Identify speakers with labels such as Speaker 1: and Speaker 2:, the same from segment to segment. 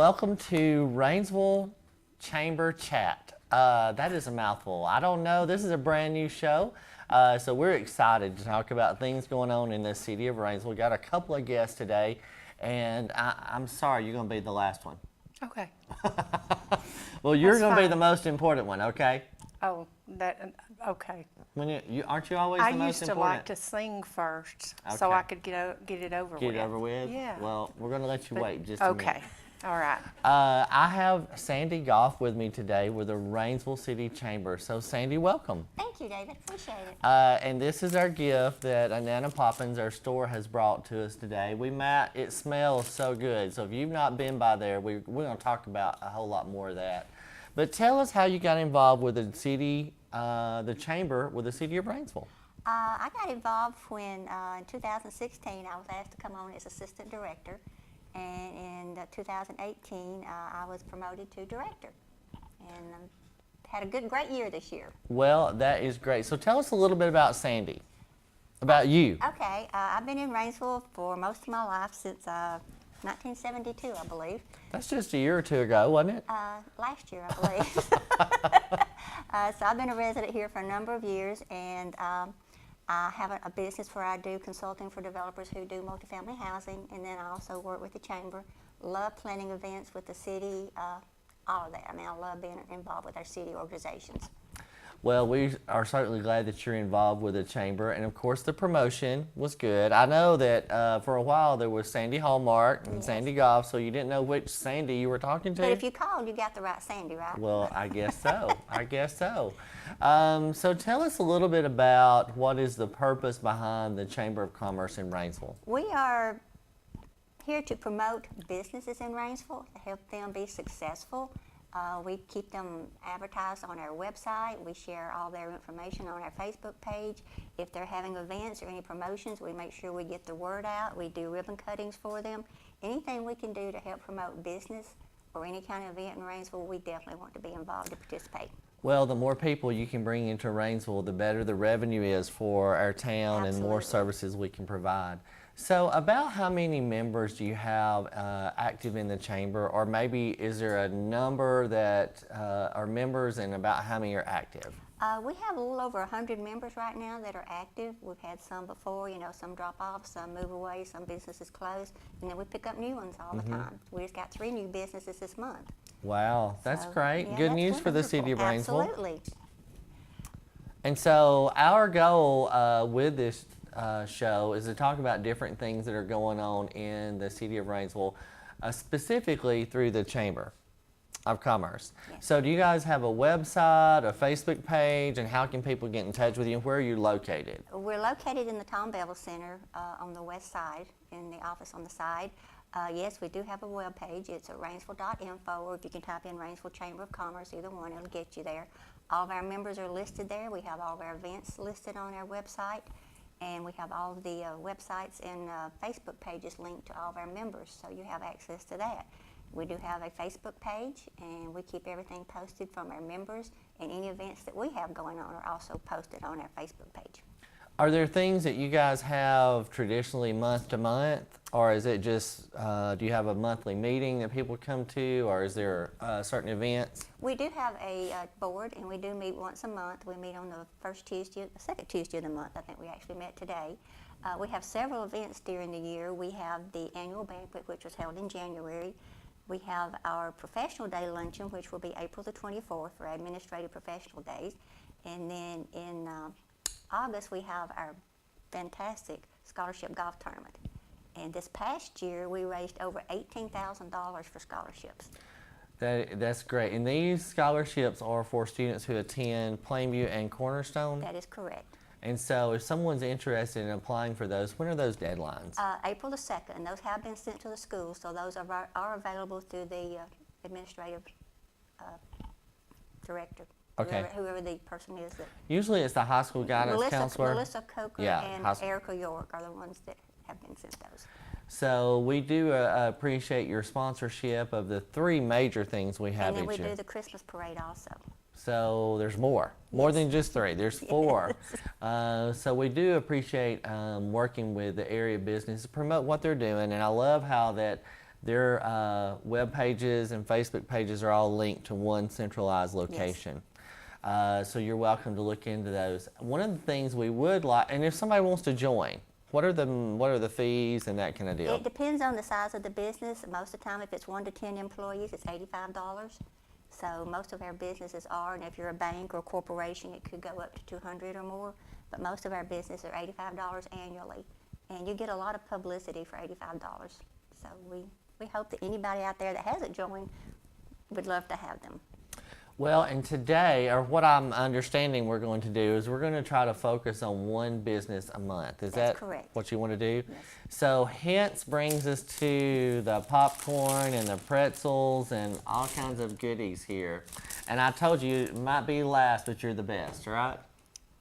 Speaker 1: welcome to Rainsville Chamber Chat. That is a mouthful. I don't know. This is a brand new show, so we're excited to talk about things going on in the city of Rainsville. We got a couple of guests today, and I'm sorry, you're going to be the last one.
Speaker 2: Okay.
Speaker 1: Well, you're
Speaker 2: That's
Speaker 1: going to be
Speaker 2: fine.
Speaker 1: the most important one, okay?
Speaker 2: Oh, okay.
Speaker 1: When aren't you always
Speaker 2: I
Speaker 1: the most
Speaker 2: used to
Speaker 1: important?
Speaker 2: like to sing first, so
Speaker 1: Okay.
Speaker 2: I could get it over with.
Speaker 1: Get it over with?
Speaker 2: Yeah.
Speaker 1: Well, we're going to let you
Speaker 2: But-
Speaker 1: wait just a minute.
Speaker 2: Okay. All right.
Speaker 1: I have Sandy Goff with me today with the Rainsville City Chamber. So, Sandy, welcome.
Speaker 3: Thank you, David. Appreciate it.
Speaker 1: And this is our gift that Nana Poppins, our store, has brought to us today. It smells so good. So if you've not been by there, we're going to talk about a whole lot more of that. But tell us how you got involved with the city, the chamber with the city of Rainsville.
Speaker 3: I got involved when in 2016 I was asked to come on as assistant director, and in 2018 I was promoted to director, and had a great year this year.
Speaker 1: Well, that is great. So tell us a little bit about Sandy, about you.
Speaker 3: Okay, I've been in Rainsville for most of my life since 1972, I believe.
Speaker 1: That's just a year or two ago, wasn't it?
Speaker 3: Last year, I believe. So I've been a resident here for a number of years, and I have a business where I do consulting for developers who do multifamily housing, and then I also work with the chamber. Love planning events with the city, all of that. I mean, I love being involved with our city organizations.
Speaker 1: Well, we are certainly glad that you're involved with the chamber, and of course the promotion was good. I know that for a while there was Sandy Hallmark and
Speaker 3: Yes.
Speaker 1: Sandy Goff, so you didn't know which Sandy you were talking to?
Speaker 3: But if you called, you got the right Sandy, right?
Speaker 1: Well, I guess so. I guess so. So tell us a little bit about what is the purpose behind the Chamber of Commerce in Rainsville.
Speaker 3: We are here to promote businesses in Rainsville, to help them be successful. We keep them advertised on our website. We share all their information on our Facebook page. If they're having events or any promotions, we make sure we get the word out. We do ribbon cuttings for them. Anything we can do to help promote business or any kind of event in Rainsville, we definitely want to be involved to participate.
Speaker 1: Well, the more people you can bring into Rainsville, the better the revenue is for our town and more
Speaker 3: Absolutely.
Speaker 1: services we can provide. So about how many members do you have active in the chamber, or maybe is there a number that are members and about how many are active?
Speaker 3: We have a little over 100 members right now that are active. We've had some before, some drop off, some move away, some businesses close, and then we pick up new ones all the time. We just got 3 new businesses this month.
Speaker 1: Wow, that's
Speaker 3: So,
Speaker 1: great.
Speaker 3: yeah,
Speaker 1: Good
Speaker 3: that's
Speaker 1: news for the
Speaker 3: wonderful.
Speaker 1: city of Rainsville.
Speaker 3: Absolutely.
Speaker 1: And so our goal with this show is to talk about different things that are going on in the city of Rainsville, specifically through the Chamber of Commerce.
Speaker 3: Yes.
Speaker 1: So do you guys have a website, a Facebook page, and how can people get in touch with you, and where are you located?
Speaker 3: We're located in the Tom Bevel Center on the west side, in the office on the side. Yes, we do have a web page. It's at rainsville.info, or if you can type in Rainsville Chamber of Commerce, either one, it'll get you there. All of our members are listed there. We have all of our events listed on our website, and we have all of the websites and Facebook pages linked to all of our members, so you have access to that. We do have a Facebook page, and we keep everything posted from our members, and any events that we have going on are also posted on our Facebook page.
Speaker 1: Are there things that you guys have traditionally month to month, or is it just, do you have a monthly meeting that people come to, or is there certain events?
Speaker 3: We do have a board, and we do meet once a month. We meet on the second Tuesday of the month. I think we actually met today. We have several events during the year. We have the annual banquet, which was held in January. We have our professional day luncheon, which will be April the 24th for administrative professional days. And then in August, we have our fantastic scholarship golf tournament. And this past year, we raised over $18,000 for scholarships.
Speaker 1: That's great. And these scholarships are for students who attend Plainview and Cornerstone?
Speaker 3: That is correct.
Speaker 1: And so if someone's interested in applying for those, when are those deadlines?
Speaker 3: April the 2nd, and those have been sent to the schools, so those are available through the administrative director,
Speaker 1: Okay.
Speaker 3: whoever the person is. That
Speaker 1: Usually it's the high school guidance counselor.
Speaker 3: Melissa Coker
Speaker 1: Yeah,
Speaker 3: and Erica York are the ones that have been sent those.
Speaker 1: So we do appreciate your sponsorship of the 3 major things we have
Speaker 3: And then
Speaker 1: each
Speaker 3: we
Speaker 1: year.
Speaker 3: do the Christmas parade also.
Speaker 1: So there's more than just 3. There's 4. So we do appreciate working with the area business to promote what they're doing, and I love how that Their web pages and Facebook pages are all linked to one centralized location. So you're welcome to look into those. One of the things we would like, and if somebody wants to join, what are the fees and that kind of deal?
Speaker 3: It depends on the size of the business. Most of the time, if it's 1 to 10 employees, it's $85. So most of our businesses are, and if you're a bank or a corporation, it could go up to 200 or more. But most of our businesses are $85 annually, and you get a lot of publicity for $85. So we hope that anybody out there that hasn't joined would love to have them.
Speaker 1: Well, and today, or what I'm understanding we're going to do is we're going to try to focus on one business a month. Is
Speaker 3: That's
Speaker 1: that
Speaker 3: correct.
Speaker 1: what you want to do?
Speaker 3: Yes.
Speaker 1: So hence brings us to the popcorn and the pretzels and all kinds of goodies here. And I told you it might be last, but you're the best, right?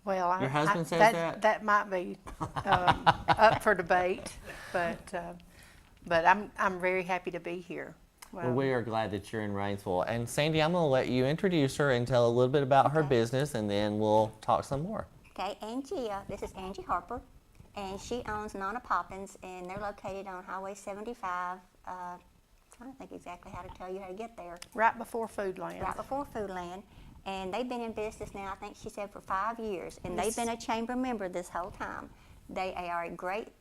Speaker 2: Well,
Speaker 1: Your husband says that?
Speaker 2: That might be up for debate, but I'm very happy to be here.
Speaker 1: Well, we are glad that you're in Rainsville. And Sandy, I'm going to let you introduce her and tell a little bit about her business, and then we'll talk some more.
Speaker 3: Okay, Angie, this is Angie Harper, and she owns Nana Poppins, and they're located on Highway 75. I'm trying to think exactly how to tell you how to get there.
Speaker 2: Right before Foodland.
Speaker 3: Right before Foodland. And they've been in business now, I think she said, for 5 years. And
Speaker 2: Yes.
Speaker 3: they've been a chamber member this whole time. They are a great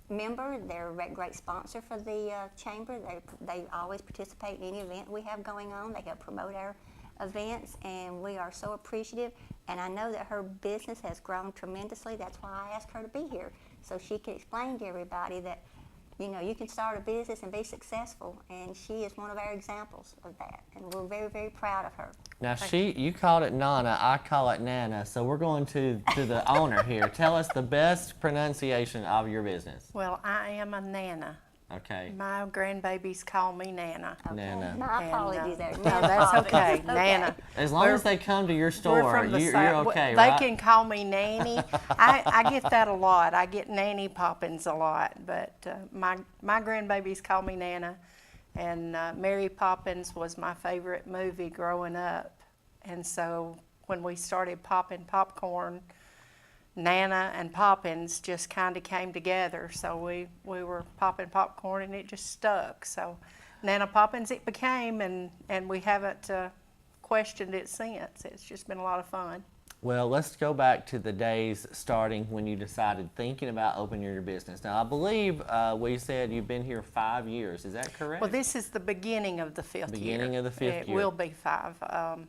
Speaker 3: member. They're a great sponsor for the chamber. They always participate in any event we have going on. They help promote our events, and we are so appreciative. And I know that her business has grown tremendously. That's why I asked her to be here, so she can explain to everybody that, you know, you can start a business and be successful, and she is one of our examples of that, and we're very, very proud of her.
Speaker 1: Now, you called it Nana, I call it Nana, so we're going to the owner here. Tell us the best pronunciation of your business.
Speaker 2: Well, I am a Nana.
Speaker 1: Okay.
Speaker 2: My grandbabies call me Nana.
Speaker 3: Okay.
Speaker 1: Nana.
Speaker 3: My
Speaker 2: And,
Speaker 3: apologies there.
Speaker 2: No,
Speaker 3: My
Speaker 2: that's
Speaker 3: apologies.
Speaker 2: okay. Nana.
Speaker 1: As long as they come to your store,
Speaker 2: We're from the
Speaker 1: you're
Speaker 2: South.
Speaker 1: okay,
Speaker 2: They
Speaker 1: right?
Speaker 2: can call me Nanny. I get that a lot. I get Nanny Poppins a lot, but my grandbabies call me Nana. And Mary Poppins was my favorite movie growing up. And so when we started popping popcorn, Nana and Poppins just kind of came together. So we were popping popcorn and it just stuck. So Nana Poppins it became, and we haven't questioned it since. It's just been a lot of fun.
Speaker 1: Well, let's go back to the days starting when you decided thinking about opening your business. Now, I believe we said you've been here 5 years. Is that correct?
Speaker 2: Well, this is the beginning of the fifth year.
Speaker 1: Beginning of the fifth
Speaker 2: It
Speaker 1: year.
Speaker 2: will be 5.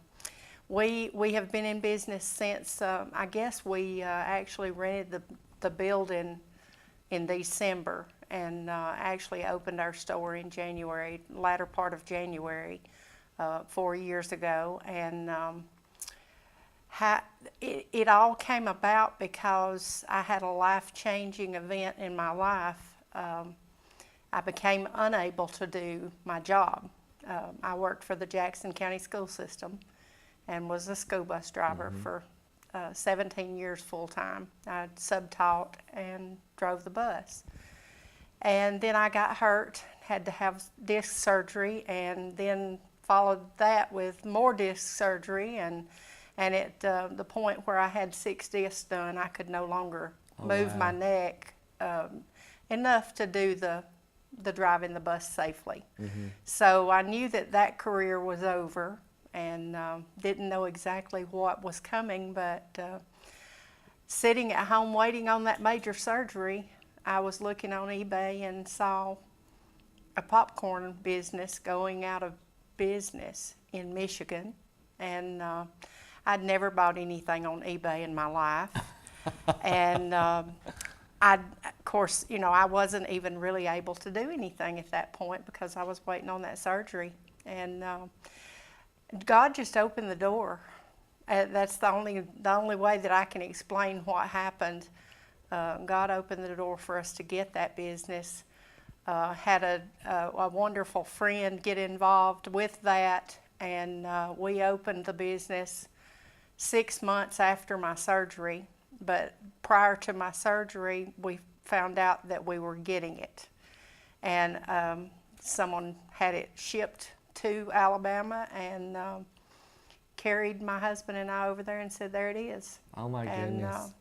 Speaker 2: We have been in business since, I guess we actually rented the building in December and actually opened our store in January, latter part of January, 4 years ago. And it all came about because I had a life-changing event in my life. I became unable to do my job. I worked for the Jackson County School System and was a school bus driver for 17 years full-time. I sub-taught and drove the bus. And then I got hurt, had to have disc surgery, and then followed that with more disc surgery. And at the point where I had 6 discs done, I could no longer move my neck enough to do the driving the bus safely. So I knew that career was over, and didn't know exactly what was coming, but sitting at home waiting on that major surgery, I was looking on eBay and saw a popcorn business going out of business in Michigan, and I'd never bought anything on eBay in my life. And of course, you know, I wasn't even really able to do anything at that point because I was waiting on that surgery. And God just opened the door. That's the only way that I can explain what happened. God opened the door for us to get that business. Had a wonderful friend get involved with that, and we opened the business 6 months after my surgery. But prior to my surgery, we found out that we were getting it. And someone had it shipped to Alabama and carried my husband and I over there and said, there it is.
Speaker 1: Oh my
Speaker 2: And
Speaker 1: goodness.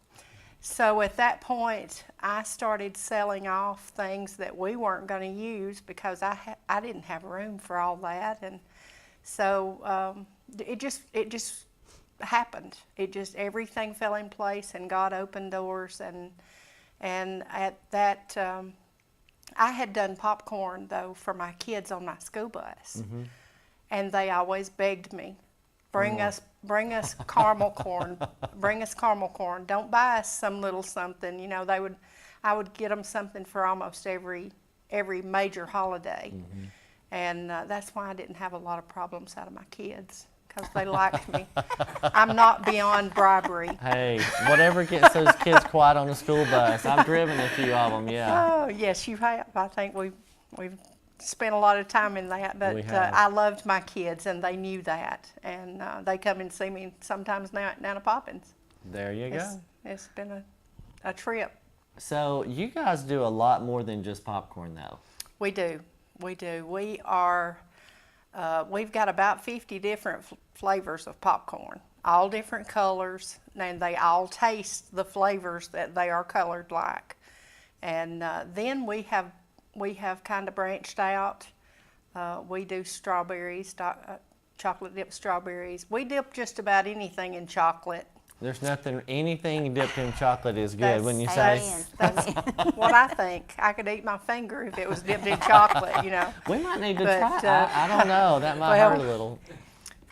Speaker 2: So at that point, I started selling off things that we weren't going to use because I didn't have room for all that, and so it just happened. It just everything fell in place, and God opened doors, and at that I had done popcorn though for my kids on my school bus, and they always begged me, bring us caramel corn, bring us caramel corn. Don't buy us some little something. You know, I would get them something for almost every major holiday, and that's why I didn't have a lot of problems out of my kids, because they liked me. I'm not beyond bribery.
Speaker 1: Hey, whatever gets those kids quiet on the school bus. I've driven a few of them, yeah.
Speaker 2: Oh yes, you have. I think we've spent a lot of time in that,
Speaker 1: We
Speaker 2: but
Speaker 1: have.
Speaker 2: I loved my kids, and they knew that, and they come and see me sometimes now at Nana Poppins.
Speaker 1: There you go.
Speaker 2: It's been a trip.
Speaker 1: So you guys do a lot more than just popcorn, though.
Speaker 2: We do. We are, we've got about 50 different flavors of popcorn, all different colors, and they all taste the flavors that they are colored like. And then we have kind of branched out. We do strawberries, chocolate dipped strawberries. We dip just about anything in chocolate.
Speaker 1: There's anything dipped in chocolate is good, wouldn't you say?
Speaker 2: That's what I think. I could eat my finger if it was dipped in chocolate, you know.
Speaker 1: We might need to
Speaker 2: But,
Speaker 1: try. I don't know. That might
Speaker 2: well,
Speaker 1: hurt a little.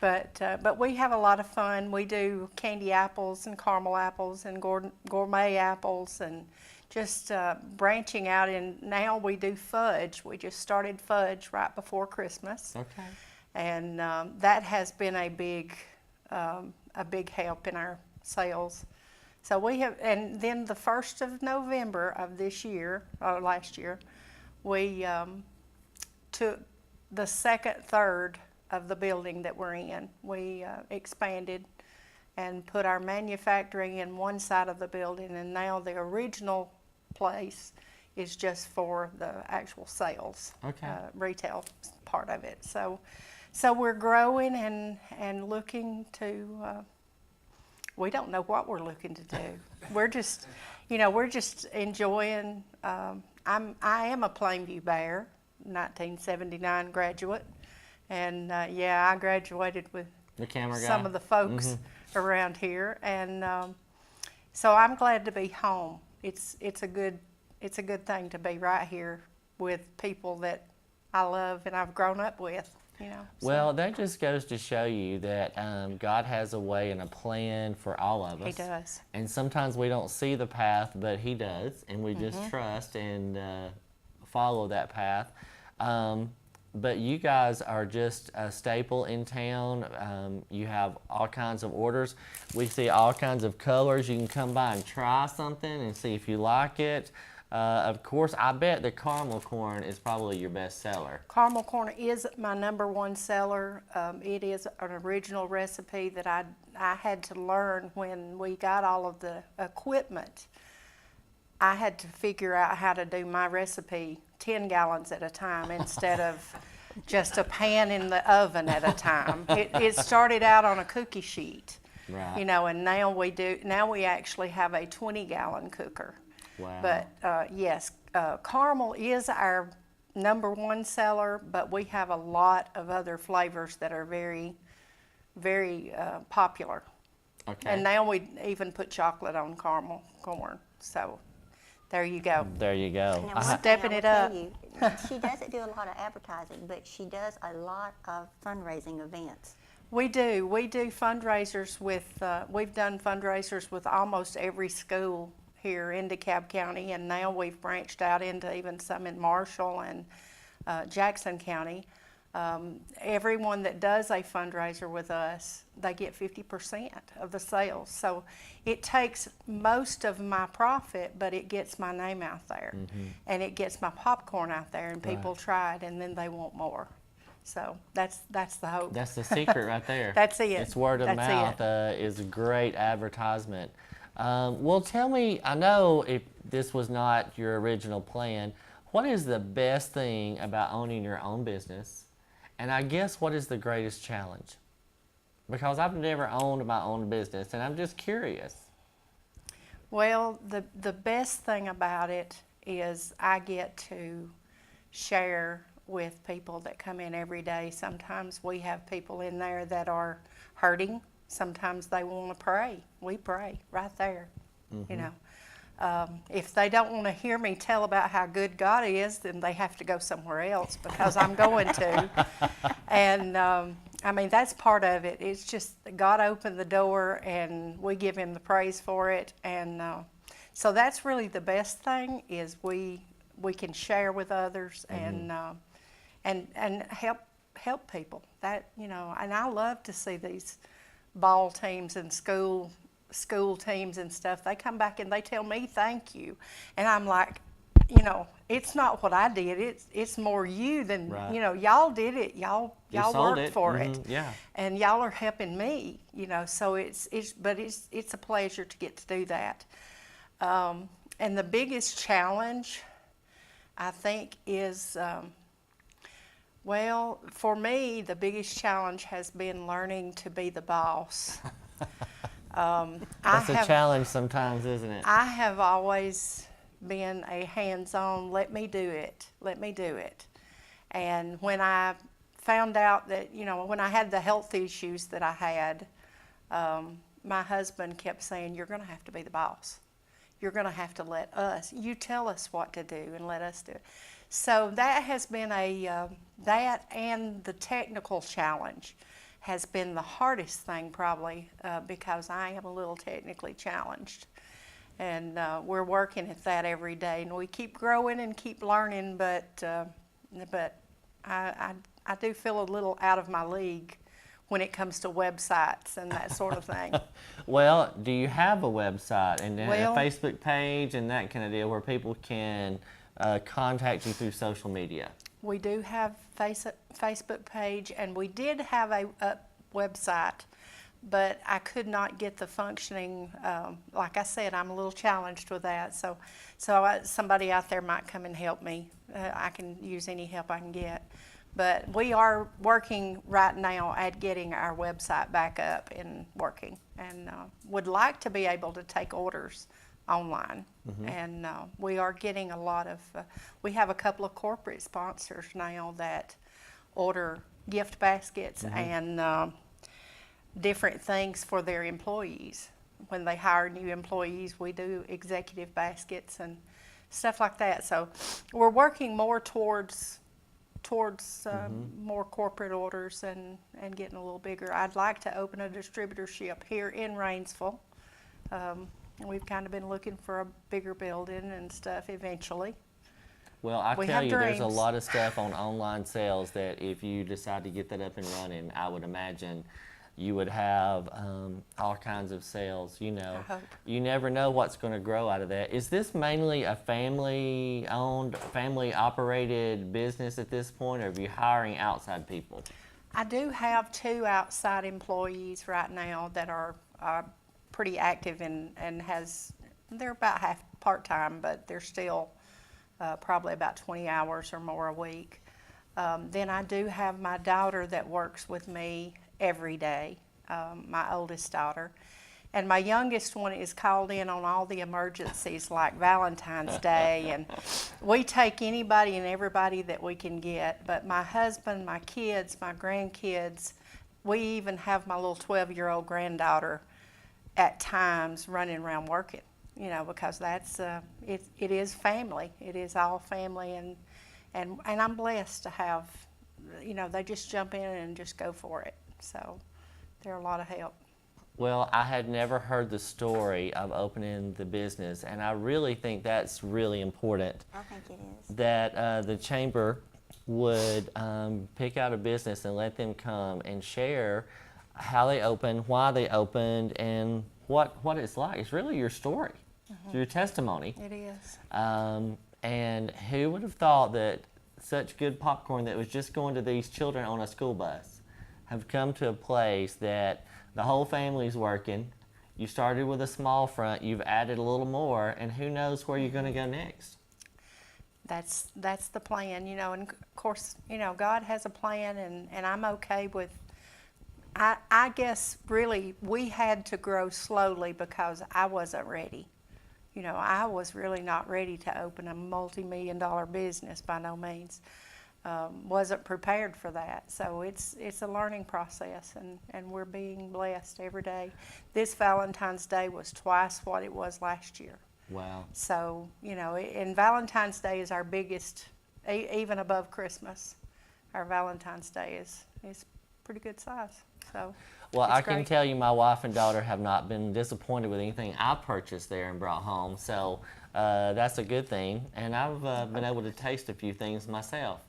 Speaker 2: But we have a lot of fun. We do candy apples and caramel apples and gourmet apples, and just branching out. And now we do fudge. We just started fudge right before Christmas.
Speaker 1: Okay.
Speaker 2: And that has been a big help in our sales. So we have, and then the 1st of November of this year, or last year, we took the second third of the building that we're in. We expanded and put our manufacturing in one side of the building, and now the original place is just for the actual sales, retail part of it. So we're growing and looking to, we don't know what we're looking to do. We're just, we're just enjoying, I am a Plainview Bear, 1979 graduate. And I graduated with
Speaker 1: The camera guy.
Speaker 2: some of the folks around here. And so I'm glad to be home. It's a good thing to be right here with people that I love and I've grown up with. So.
Speaker 1: Well, that just goes to show you that God has a way and a plan for all of us.
Speaker 2: He does.
Speaker 1: And sometimes we don't see the path, but He does, and we just trust and follow that path. But you guys are just a staple in town. You have all kinds of orders. We see all kinds of colors. You can come by and try something and see if you like it. Of course, I bet the caramel corn is probably your best seller.
Speaker 2: Caramel corn is my #1 seller. It is an original recipe that I had to learn when we got all of the equipment. I had to figure out how to do my recipe 10 gallons at a time instead of just a pan in the oven at a time. It started out on a cookie sheet,
Speaker 1: Right.
Speaker 2: and now we actually have a 20-gallon cooker.
Speaker 1: Wow.
Speaker 2: But yes, caramel is our #1 seller, but we have a lot of other flavors that are very, very popular.
Speaker 1: Okay.
Speaker 2: And now we even put chocolate on caramel corn. So there you go.
Speaker 1: There you go.
Speaker 3: Now, one thing
Speaker 2: Stepping
Speaker 3: I will
Speaker 2: it up.
Speaker 3: tell you, she doesn't do a lot of advertising, but she does a lot of fundraising events.
Speaker 2: We do fundraisers with, we've done fundraisers with almost every school here in DeKalb County, and now we've branched out into even some in Marshall and Jackson County. Everyone that does a fundraiser with us, they get 50% of the sales. So it takes most of my profit, but it gets my name out there. And it gets my popcorn out there, and people try it, and then they want more. So that's the hope.
Speaker 1: That's the secret right there.
Speaker 2: That's it.
Speaker 1: It's word of
Speaker 2: That's
Speaker 1: mouth is a great advertisement. Well, tell me, I know if this was not your original plan, what is the best thing about owning your own business? And I guess what is the greatest challenge? Because I've never owned my own business, and I'm just curious.
Speaker 2: Well, the best thing about it is I get to share with people that come in every day. Sometimes we have people in there that are hurting. Sometimes they want to pray. We pray right there, you know. If they don't want to hear me tell about how good God is, then they have to go somewhere else because I'm going to. And I mean, that's part of it. It's just that God opened the door and we give Him the praise for it. And so that's really the best thing is we can share with others and help people. That, you know, and I love to see these ball teams and school teams and stuff. They come back and they tell me thank you, and I'm like, you know, it's not what I did. It's more you than
Speaker 1: Right.
Speaker 2: you know. Y'all did it. Y'all
Speaker 1: sold
Speaker 2: worked
Speaker 1: it.
Speaker 2: for it.
Speaker 1: Yeah.
Speaker 2: And y'all are helping me. You know, so it's a pleasure to get to do that. And the biggest challenge, I think, is well, for me, the biggest challenge has been learning to be the boss.
Speaker 1: That's a challenge sometimes, isn't it?
Speaker 2: I have always been a hands-on, let me do it. And when I found out that, you know, when I had the health issues that I had, my husband kept saying, you're going to have to be the boss. You're going to have to let us, you tell us what to do and let us do it. So that has been that and the technical challenge has been the hardest thing probably because I am a little technically challenged. And we're working at that every day. And we keep growing and keep learning, but I do feel a little out of my league when it comes to websites and that sort of thing.
Speaker 1: Well, do you have a website and
Speaker 2: Well,
Speaker 1: a Facebook page and that kind of deal where people can contact you through social media?
Speaker 2: We do have Facebook page, and we did have a website, but I could not get the functioning. Like I said, I'm a little challenged with that, so somebody out there might come and help me. I can use any help I can get. But we are working right now at getting our website back up and working, and would like to be able to take orders online. And we are getting a lot of, we have a couple of corporate sponsors now that order gift baskets and different things for their employees. When they hire new employees, we do executive baskets and stuff like that. So we're working more towards more corporate orders and getting a little bigger. I'd like to open a distributorship here in Rainsville. We've kind of been looking for a bigger building and stuff eventually.
Speaker 1: Well, I
Speaker 2: We
Speaker 1: tell
Speaker 2: have
Speaker 1: you, there's a
Speaker 2: dreams.
Speaker 1: lot of stuff on online sales that if you decide to get that up and running, I would imagine you would have all kinds of sales, you know.
Speaker 2: I hope.
Speaker 1: You never know what's going to grow out of that. Is this mainly a family-owned, family-operated business at this point, or are you hiring outside people?
Speaker 2: I do have 2 outside employees right now that are pretty active and they're about half part-time, but they're still probably about 20 hours or more a week. Then I do have my daughter that works with me every day, my oldest daughter. And my youngest one is called in on all the emergencies like Valentine's Day, and we take anybody and everybody that we can get. But my husband, my kids, my grandkids, we even have my little 12-year-old granddaughter at times running around working, you know, because that's it is family. It is all family, and I'm blessed to have, you know, they just jump in and just go for it. So they're a lot of help.
Speaker 1: Well, I had never heard the story of opening the business, and I really think that's really important.
Speaker 3: I think it is.
Speaker 1: That the chamber would pick out a business and let them come and share how they opened, why they opened, and what it's like. It's really your story, it's your testimony.
Speaker 2: It is.
Speaker 1: And who would have thought that such good popcorn that was just going to these children on a school bus have come to a place that the whole family's working. You started with a small front, you've added a little more, and who knows where you're going to go next.
Speaker 2: That's the plan, you know, and of course, you know, God has a plan, and I'm okay with, I guess really we had to grow slowly because I wasn't ready. you know, I was really not ready to open a multi-million-dollar business by no means. Wasn't prepared for that. So it's a learning process, and we're being blessed every day. This Valentine's Day was twice what it was last year.
Speaker 1: Wow.
Speaker 2: So, you know, and Valentine's Day is our biggest, even above Christmas. Our Valentine's Day is pretty good size. So,
Speaker 1: Well,
Speaker 2: it's
Speaker 1: I can
Speaker 2: great.
Speaker 1: tell you my wife and daughter have not been disappointed with anything I purchased there and brought home. So that's a good thing. And I've been able to taste a few things myself.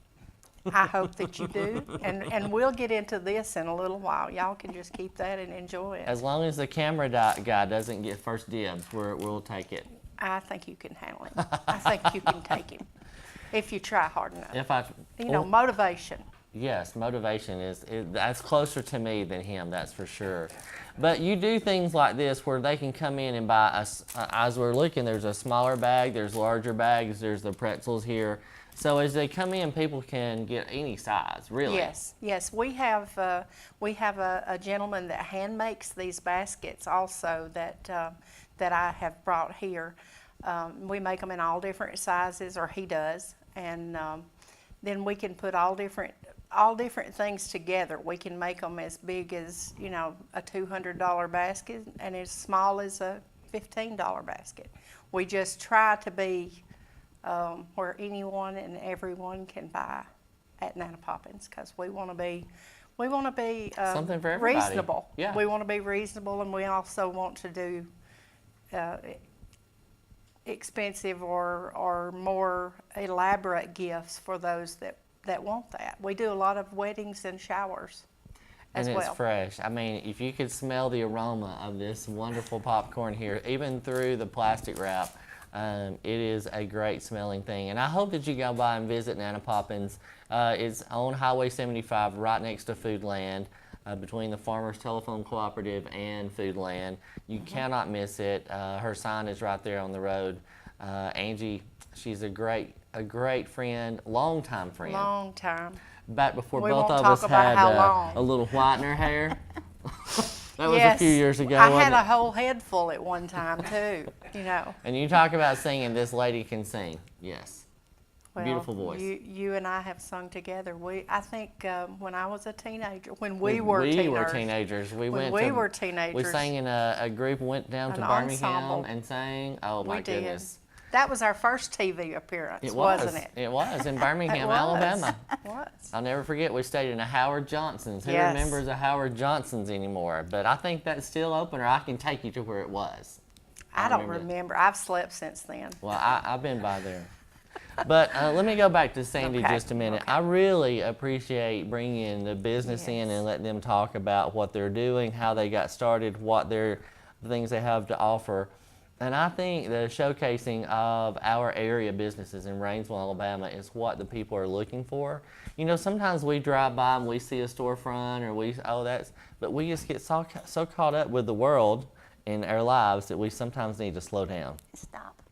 Speaker 2: I hope that you do, and we'll get into this in a little while. Y'all can just keep that and enjoy it.
Speaker 1: As long as the camera guy doesn't get first dibs, we'll take it.
Speaker 2: I think you can handle him. I think you can take him if you try hard enough.
Speaker 1: If I,
Speaker 2: You know, motivation.
Speaker 1: Yes, motivation that's closer to me than him, that's for sure. But you do things like this where they can come in and buy us. As we're looking, there's a smaller bag, there's larger bags, there's the pretzels here. So as they come in, people can get any size, really.
Speaker 2: Yes, yes. We have a gentleman that hand makes these baskets also that I have brought here. We make them in all different sizes, or he does, and then we can put all different things together. We can make them as big as, you know, a $200 basket, and as small as a $15 basket. We just try to be where anyone and everyone can buy at Nana Poppins, because we want to be
Speaker 1: Something for everybody.
Speaker 2: reasonable.
Speaker 1: Yeah.
Speaker 2: We want to be reasonable, and we also want to do expensive or more elaborate gifts for those that want that. We do a lot of weddings and showers as
Speaker 1: And it's
Speaker 2: well.
Speaker 1: fresh. I mean, if you could smell the aroma of this wonderful popcorn here, even through the plastic wrap, it is a great smelling thing. And I hope that you go by and visit Nana Poppins. It's on Highway 75, right next to Foodland, between the Farmers Telephone Cooperative and Foodland. You cannot miss it. Her sign is right there on the road. Angie, she's a great friend, longtime friend.
Speaker 2: Long time.
Speaker 1: Back before
Speaker 2: We
Speaker 1: both
Speaker 2: won't
Speaker 1: of
Speaker 2: talk
Speaker 1: us
Speaker 2: about
Speaker 1: had
Speaker 2: how long.
Speaker 1: a little white in her hair. That was
Speaker 2: Yes,
Speaker 1: a few years ago,
Speaker 2: I
Speaker 1: wasn't
Speaker 2: had
Speaker 1: it?
Speaker 2: a whole head full at one time too. You know.
Speaker 1: And you talk about singing, this lady can sing. Yes.
Speaker 2: Well,
Speaker 1: Beautiful voice.
Speaker 2: You and I have sung together. I think when I was a teenager, when we were teenagers,
Speaker 1: We
Speaker 2: when
Speaker 1: went
Speaker 2: we
Speaker 1: to,
Speaker 2: were teenagers,
Speaker 1: we sang in a group, went down to
Speaker 2: An
Speaker 1: Birmingham
Speaker 2: ensemble.
Speaker 1: and sang. Oh my
Speaker 2: we did.
Speaker 1: goodness.
Speaker 2: That was our first TV appearance,
Speaker 1: It was.
Speaker 2: wasn't it?
Speaker 1: It was in Birmingham,
Speaker 2: was.
Speaker 1: Alabama.
Speaker 2: It was.
Speaker 1: I'll never forget, we stayed in a Howard Johnson's. Who
Speaker 2: Yes.
Speaker 1: remembers a Howard Johnson's anymore? But I think that's still open, or I can take you to where it was.
Speaker 2: I don't
Speaker 1: remember that.
Speaker 2: remember. I've slept since then.
Speaker 1: Well, I've been by there. But let me go back to Sandy
Speaker 2: Okay,
Speaker 1: just a minute.
Speaker 2: okay.
Speaker 1: I really appreciate bringing the business in
Speaker 2: Yes.
Speaker 1: and letting them talk about what they're doing, how they got started, the things they have to offer. And I think the showcasing of our area businesses in Rainsville, Alabama is what the people are looking for. You know, sometimes we drive by and we see a storefront but we just get so caught up with the world in our lives that we sometimes need to slow down.
Speaker 3: Stop.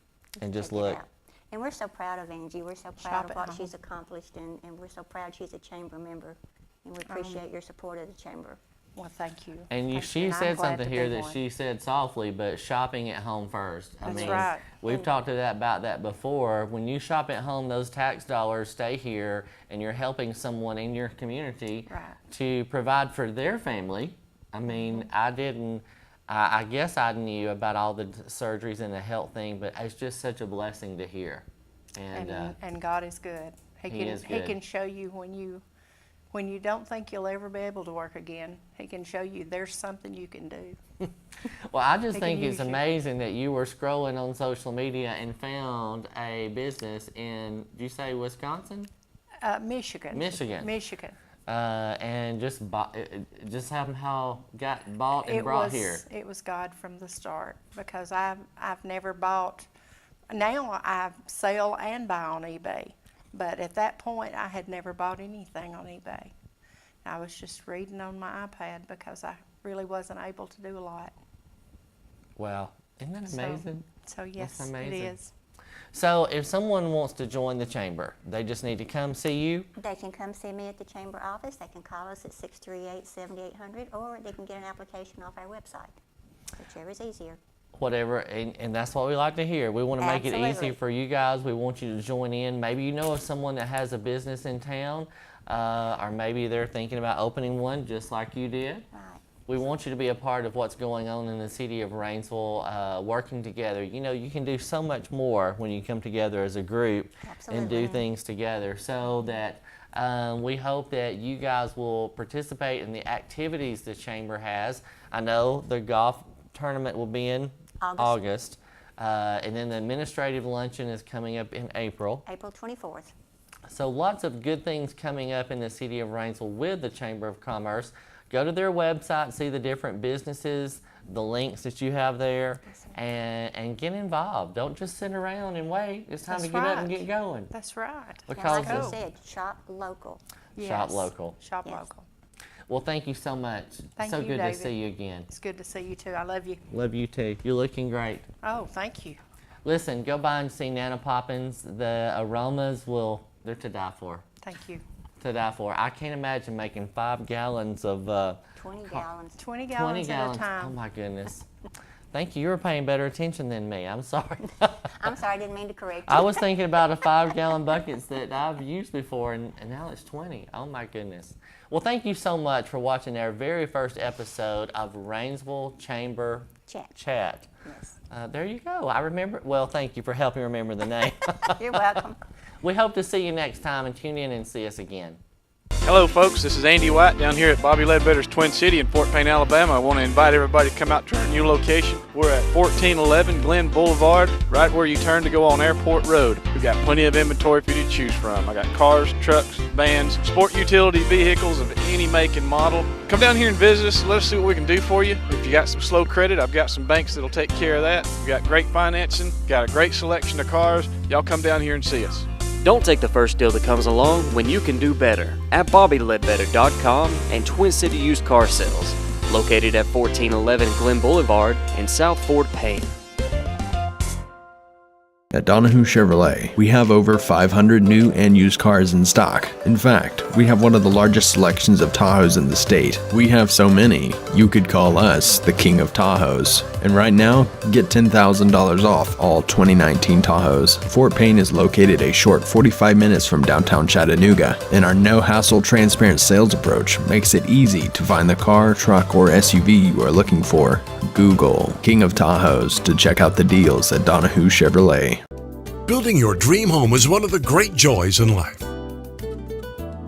Speaker 1: And just
Speaker 3: check it
Speaker 1: look.
Speaker 3: out. And we're so proud of Angie. We're so proud
Speaker 2: Shop
Speaker 3: of
Speaker 2: at
Speaker 3: what
Speaker 2: home.
Speaker 3: she's accomplished, and we're so proud she's a chamber member. And we appreciate your support of the chamber.
Speaker 2: Well, thank you.
Speaker 1: And
Speaker 2: Thank
Speaker 1: she
Speaker 2: you, I'm
Speaker 1: said
Speaker 2: glad
Speaker 1: something
Speaker 2: to
Speaker 1: here
Speaker 2: be
Speaker 1: that
Speaker 2: one.
Speaker 1: she said softly, but shopping at home first.
Speaker 2: That's right.
Speaker 1: We've talked about that before. When you shop at home, those tax dollars stay here, and you're helping someone in your community
Speaker 2: Right.
Speaker 1: to provide for their family. I mean, I guess I knew about all the surgeries and the health thing, but it's just such a blessing to hear.
Speaker 2: And God is good.
Speaker 1: He is good.
Speaker 2: He can show you when you don't think you'll ever be able to work again. He can show you there's something you can do.
Speaker 1: Well, I just
Speaker 2: He
Speaker 1: think
Speaker 2: can
Speaker 1: it's
Speaker 2: use you.
Speaker 1: amazing that you were scrolling on social media and found a business in, did you say Wisconsin?
Speaker 2: Michigan.
Speaker 1: Michigan.
Speaker 2: Michigan.
Speaker 1: And just just somehow got bought and brought here.
Speaker 2: It was God from the start, because I've never bought. Now I sell and buy on eBay, but at that point I had never bought anything on eBay. I was just reading on my iPad because I really wasn't able to do a lot.
Speaker 1: Wow, isn't that amazing?
Speaker 2: So yes,
Speaker 1: That's amazing.
Speaker 2: it is.
Speaker 1: So if someone wants to join the chamber, they just need to come see you.
Speaker 3: They can come see me at the chamber office. They can call us at 638-7800, or they can get an application off our website. Whichever is easier.
Speaker 1: whatever, and that's what we like to hear. We want to make it easy
Speaker 3: Absolutely.
Speaker 1: for you guys. We want you to join in. Maybe you know of someone that has a business in town, or maybe they're thinking about opening one just like you did.
Speaker 3: Right.
Speaker 1: We want you to be a part of what's going on in the city of Rainsville, working together. You know, you can do so much more when you come together as a group and do
Speaker 3: Absolutely.
Speaker 1: things together, so that we hope that you guys will participate in the activities the chamber has. I know the golf tournament will be in August, and then the administrative luncheon is coming up in April.
Speaker 3: April 24th.
Speaker 1: So lots of good things coming up in the city of Rainsville with the Chamber of Commerce. Go to their website, see the different businesses, the links that you have there, and get involved. Don't just sit around and wait. It's time
Speaker 2: That's
Speaker 1: to get up and
Speaker 2: right.
Speaker 1: get going.
Speaker 2: That's right.
Speaker 3: And
Speaker 1: Because
Speaker 3: like you
Speaker 1: of-
Speaker 3: said, shop local.
Speaker 1: Shop local.
Speaker 2: Shop
Speaker 3: Yes.
Speaker 2: local.
Speaker 1: Well, thank you so much.
Speaker 2: Thank
Speaker 1: so
Speaker 2: you,
Speaker 1: good
Speaker 2: David.
Speaker 1: to see you again.
Speaker 2: It's good to see you too. I love you.
Speaker 1: Love you too. You're looking great.
Speaker 2: Oh, thank you.
Speaker 1: Listen, go by and see Nana Poppins. The aromas they're to die for.
Speaker 2: Thank you.
Speaker 1: To die for. I can't imagine making 5 gallons of
Speaker 3: 20 gallons.
Speaker 2: 20
Speaker 1: 20
Speaker 2: gallons
Speaker 1: gallons.
Speaker 2: at a time.
Speaker 1: Oh my goodness. Thank you. You were paying better attention than me. I'm sorry.
Speaker 3: I'm sorry, I didn't mean to correct you.
Speaker 1: I was thinking about a 5-gallon buckets that I've used before, and now it's 20. Oh my goodness. Well, thank you so much for watching our very first episode of Rainsville Chamber Chat.
Speaker 3: Yes.
Speaker 1: There you go. I remember. Well, thank you for helping remember the name.
Speaker 3: You're welcome.
Speaker 1: We hope to see you next time, and tune in and see us again.
Speaker 4: Hello folks, this is Andy White down here at Bobby Ledbetter's Twin City in Fort Payne, Alabama. I want to invite everybody to come out to our new location. We're at 1411 Glen Boulevard, right where you turn to go on Airport Road. We've got plenty of inventory for you to choose from. I got cars, trucks, vans, sport utility vehicles of any make and model. Come down here and visit us. Let us see what we can do for you. If you got some slow credit, I've got some banks that'll take care of that. We've got great financing, got a great selection of cars. Y'all come down here and see us.
Speaker 5: Don't take the first deal that comes along when you can do better at BobbyLedbetter.com and Twin City Used Car Sales, located at 1411 Glen Boulevard in South Fort Payne.
Speaker 6: At Donahue Chevrolet, we have over 500 new and used cars in stock. In fact, we have one of the largest selections of Tahoes in the state. We have so many, you could call us the King of Tahoes. And right now, get $10,000 off all 2019 Tahoes. Fort Payne is located a short 45 minutes from downtown Chattanooga, and our no-hassle, transparent sales approach makes it easy to find the car, truck, or SUV you are looking for. Google King of Tahoes to check out the deals at Donahue Chevrolet.
Speaker 7: Building your dream home is one of the great joys in life.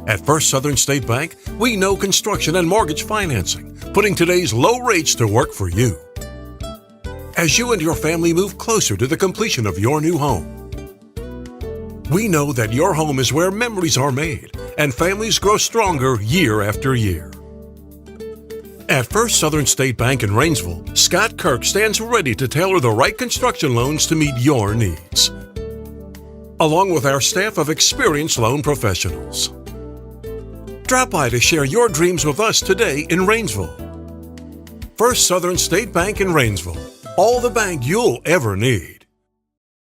Speaker 7: At First Southern State Bank, we know construction and mortgage financing, putting today's low rates to work for you. As you and your family move closer to the completion of your new home, we know that your home is where memories are made and families grow stronger year after year. At First Southern State Bank in Rainsville, Scott Kirk stands ready to tailor the right construction loans to meet your needs, along with our staff of experienced loan professionals. Drop by to share your dreams with us today in Rainsville. First Southern State Bank in Rainsville, all the bank you'll ever need.